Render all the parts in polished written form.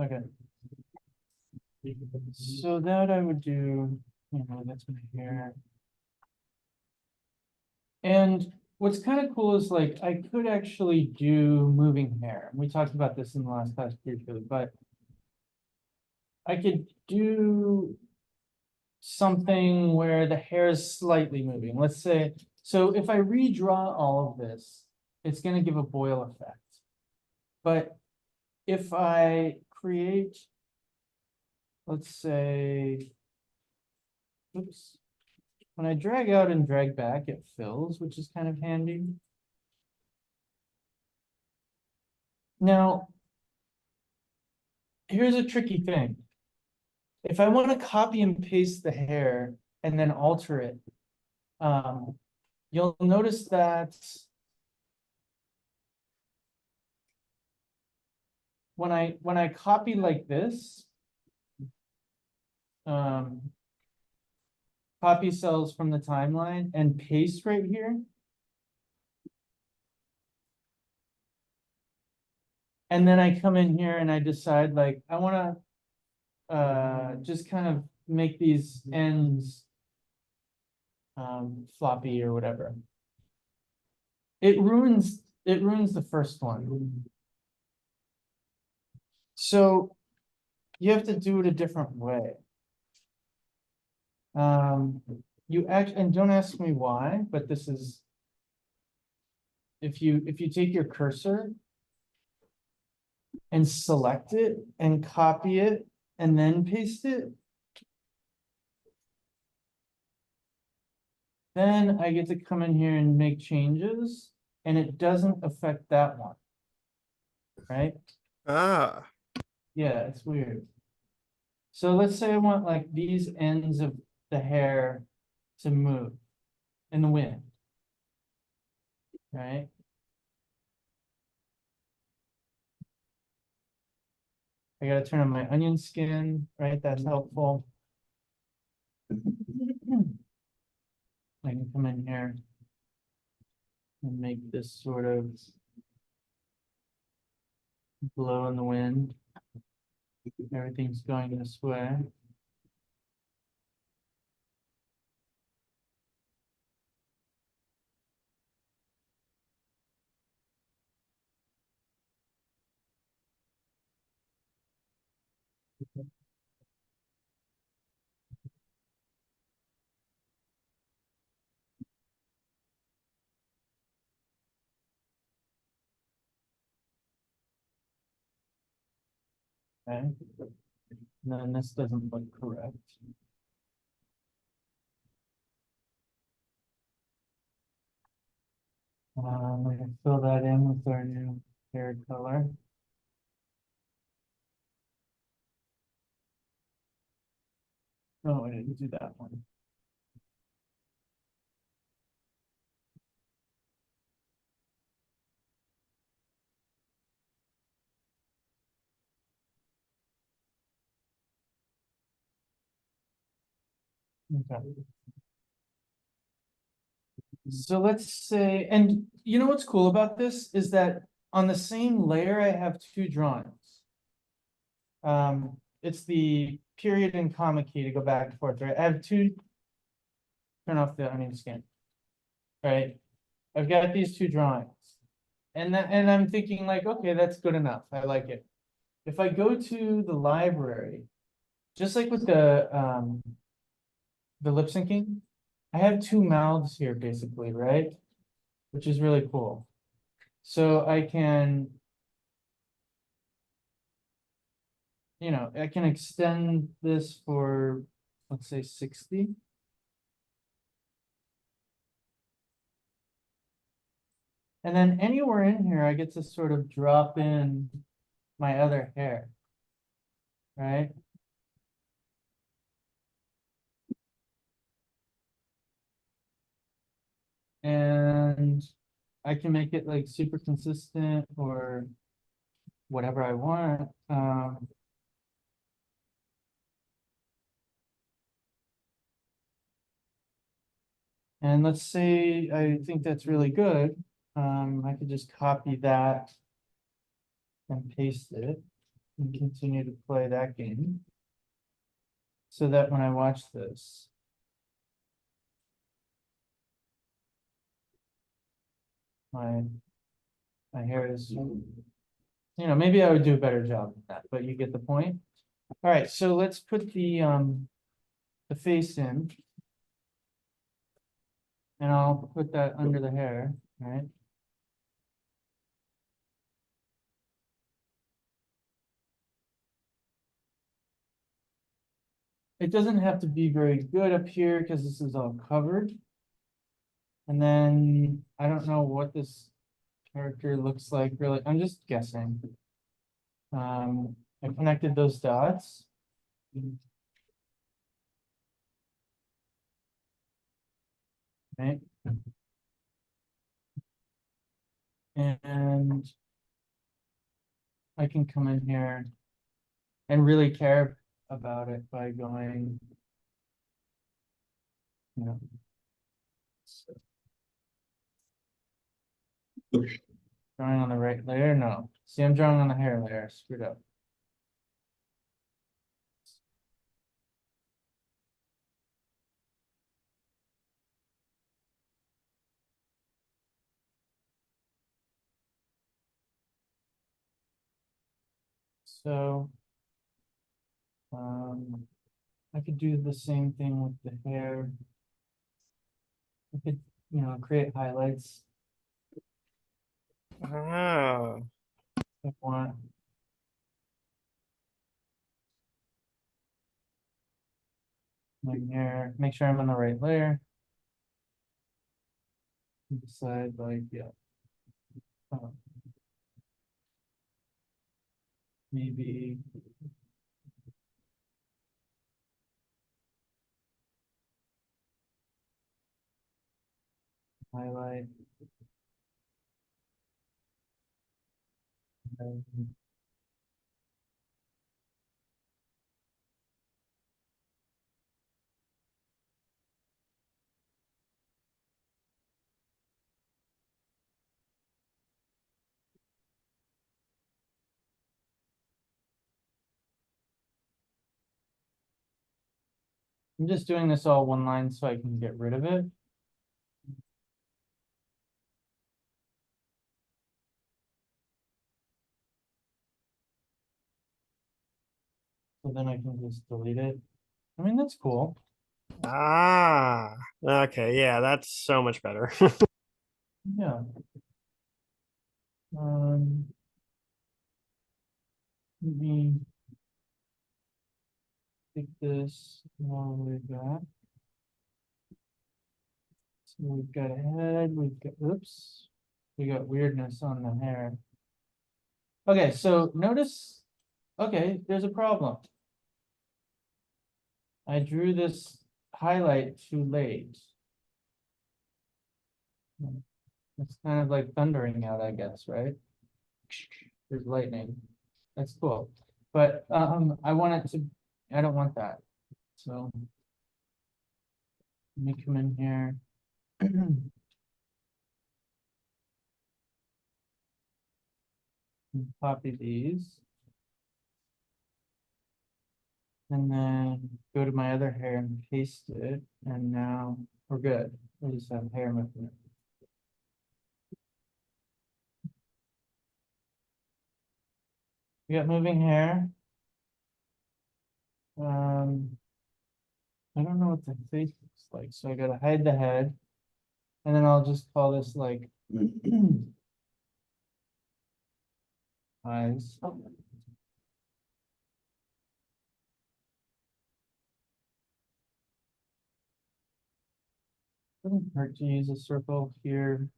Okay. So that I would do, that's my hair. And what's kind of cool is like, I could actually do moving hair. We talked about this in the last class briefly, but I could do something where the hair is slightly moving. Let's say, so if I redraw all of this, it's gonna give a boil effect. But if I create, let's say, oops, when I drag out and drag back, it fills, which is kind of handy. Now, here's a tricky thing. If I want to copy and paste the hair and then alter it, you'll notice that when I copy like this, copy cells from the timeline and paste right here. And then I come in here and I decide like, I want to just kind of make these ends floppy or whatever. It ruins the first one. So you have to do it a different way. You actually, and don't ask me why, but this is, if you take your cursor and select it and copy it and then paste it, then I get to come in here and make changes and it doesn't affect that one, right? Ah, Yeah, it's weird. So let's say I want like these ends of the hair to move in the wind, right? I gotta turn on my onion skin, right? That's helpful. I can come in here and make this sort of blow in the wind. Everything's going this way. Okay. No, and this doesn't look correct. I can fill that in with our new hair color. No, I didn't do that one. Okay. So let's say, and you know what's cool about this is that on the same layer, I have two drawings. It's the period and comma key to go back and forth, right? I have two, turn off the onion skin, right? I've got these two drawings. And I'm thinking like, okay, that's good enough. I like it. If I go to the library, just like with the lip syncing, I have two mouths here basically, right? Which is really cool. So I can, I can extend this for, let's say 60. And then anywhere in here, I get to sort of drop in my other hair, right? And I can make it like super consistent or whatever I want. And let's say I think that's really good. I could just copy that and paste it. and continue to play that game. So that when I watch this, my my hair is, maybe I would do a better job of that, but you get the point. All right, so let's put the face in. And I'll put that under the hair, right? It doesn't have to be very good up here because this is all covered. And then I don't know what this character looks like really. I'm just guessing. I connected those dots. Right? And I can come in here and really care about it by going, you know. Drawing on the right layer? No. See, I'm drawing on the hair layer. Screwed up. So, I could do the same thing with the hair. I could, create highlights Oh, if I want. My hair, make sure I'm on the right layer. Decide like, yeah. uh, Maybe highlight. And I'm just doing this all one line so I can get rid of it. So then I can just delete it. I mean, that's cool. okay. Yeah, that's so much better. Yeah. Um, Maybe take this all the way back. So we've got a head, oops, we got weirdness on the hair. Okay, so notice, okay, there's a problem. I drew this highlight too late. It's kind of like thundering out, I guess, right? There's lightning. That's cool. But I want it to, I don't want that. So let me come in here. And copy these. And then go to my other hair and paste it. And now we're good. We just have hair movement. We got moving hair. I don't know what the face looks like, so I gotta hide the head. And then I'll just call this like eyes. Doesn't hurt to use a circle here.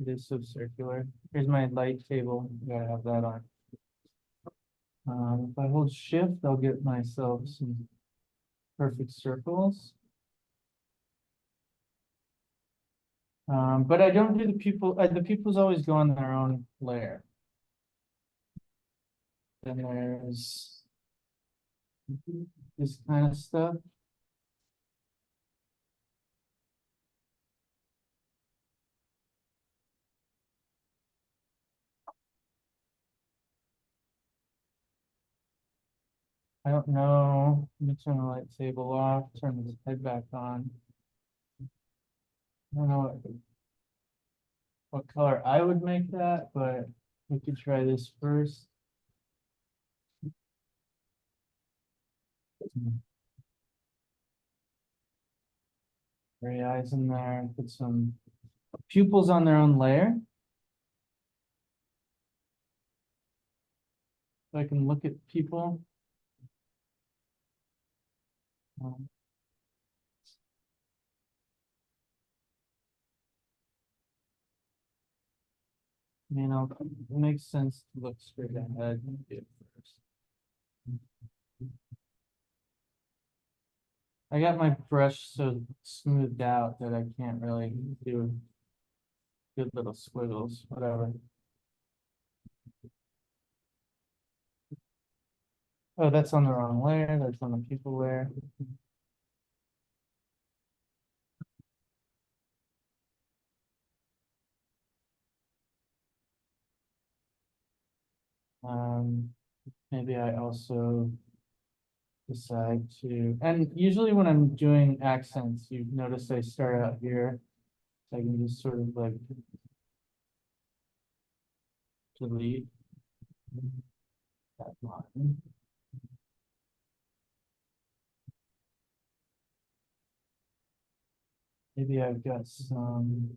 It is so circular. Here's my light table. Gotta have that on. If I hold shift, I'll get myself some perfect circles. But I don't do the pupil. The pupils always go on their own layer. Then there's this kind of stuff. I don't know. Let me turn the light table off, turn this head back on. I don't know what color I would make that, but we could try this first. Gray eyes in there, put some pupils on their own layer. So I can look at people. Um, it makes sense to look straight ahead and do it first. I got my brush so smoothed out that I can't really do good little squiggles, whatever. Oh, that's on the wrong layer, that's on the people layer. Maybe I also decide to, and usually when I'm doing accents, you notice I start out here. So I can just sort of like delete that line. Maybe I've got some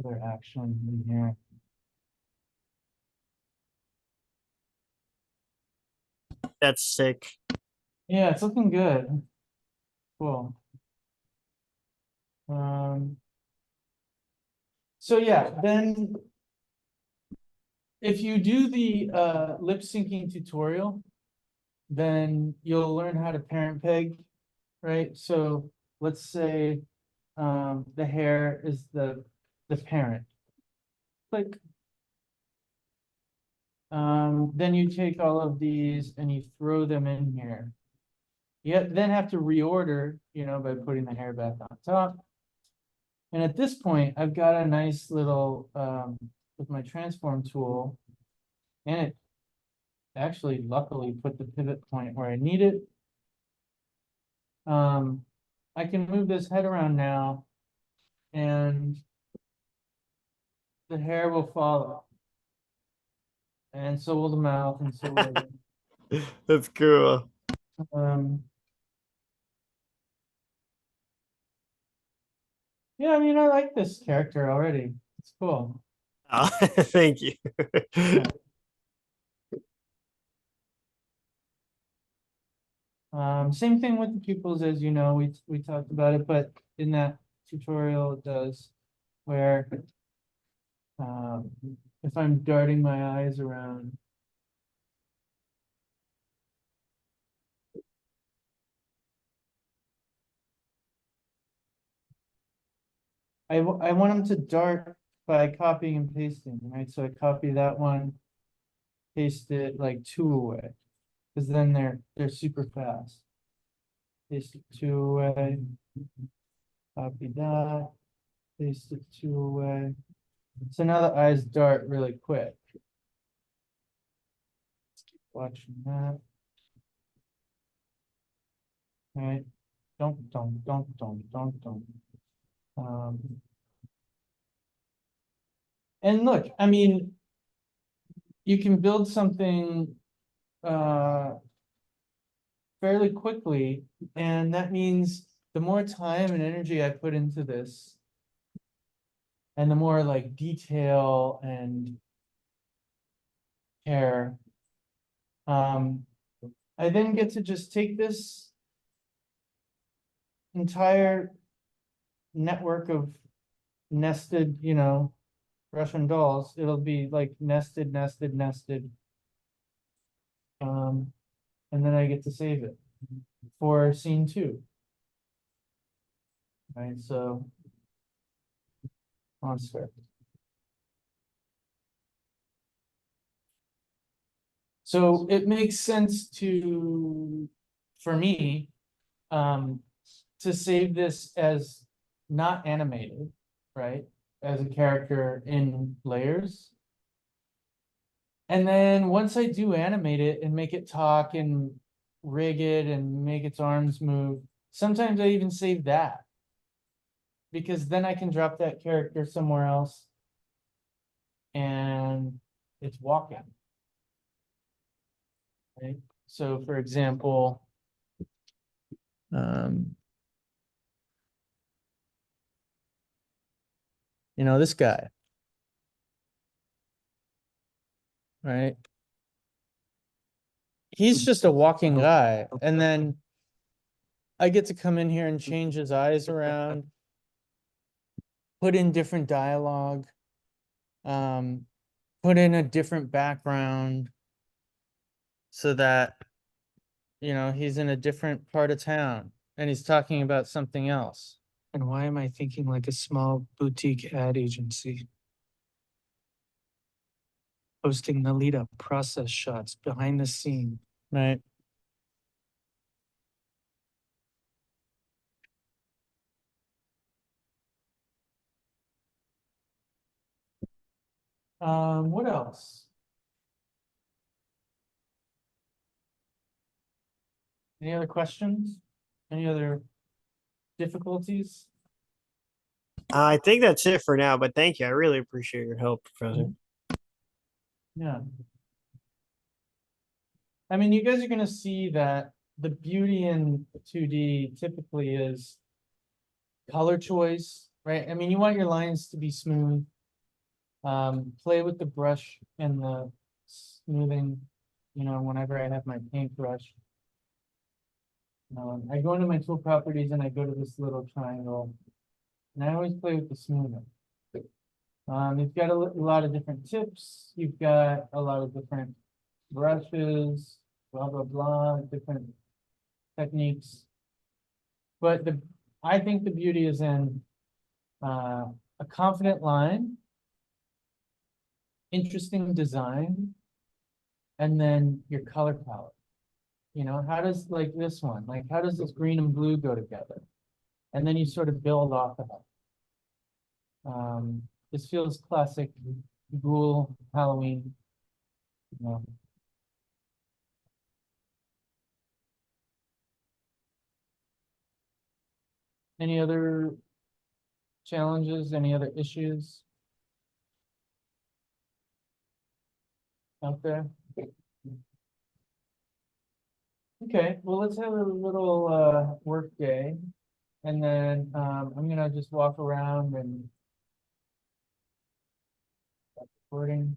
other action in here. That's sick. Yeah, it's looking good. Cool. So yeah, then if you do the lip syncing tutorial, then you'll learn how to parent peg, right? So let's say the hair is the parent. Click. Then you take all of these and you throw them in here. You then have to reorder, by putting the hair back on top. And at this point, I've got a nice little, with my transform tool, and it actually luckily put the pivot point where I need it. I can move this head around now, and the hair will follow. And so will the mouth, and so will That's cool. yeah, I mean, I like this character already. It's cool. Oh, thank you. Yeah. Same thing with the pupils, as you know, we talked about it, but in that tutorial it does where if I'm darting my eyes around, I want them to dart by copying and pasting, right? So I copy that one, paste it like 2 away, because then they're super fast. Paste it 2 away, copy that, paste it 2 away. So now the eyes dart really quick. Keep watching that. Right? Don't. And look, I mean, you can build something fairly quickly, and that means the more time and energy I put into this, and the more like detail and care, I then get to just take this entire network of nested, Russian dolls. It'll be like nested. And then I get to save it for scene 2. Right, so monster. So it makes sense for me, to save this as not animated, right? As a character in layers. And then once I do animate it and make it talk and rig it and make its arms move, sometimes I even save that. Because then I can drop that character somewhere else. And it's walking. Right? So for example, this guy. Right? He's just a walking guy. And then I get to come in here and change his eyes around, put in different dialogue, put in a different background so that, he's in a different part of town and he's talking about something else. And why am I thinking like a small boutique ad agency? Posting the lead up process shots behind the scene. Right. What else? Any other questions? Any other difficulties? I think that's it for now, but thank you. I really appreciate your help, Professor. Yeah. I mean, you guys are gonna see that the beauty in 2D typically is color choice, right? I mean, you want your lines to be smooth. Play with the brush and the smoothing, whenever I have my paintbrush. I go into my tool properties and I go to this little triangle. And I always play with the smoothing. You've got a lot of different tips. You've got a lot of different brushes, blah, blah, blah, different techniques. But I think the beauty is in a confident line, interesting design, and then your color palette. How does like this one, like how does this green and blue go together? And then you sort of build off of it. This feels classic Ghoul Halloween. Any other challenges, any other issues out there? Okay, well, let's have a little work day. And then I'm gonna just walk around and recording.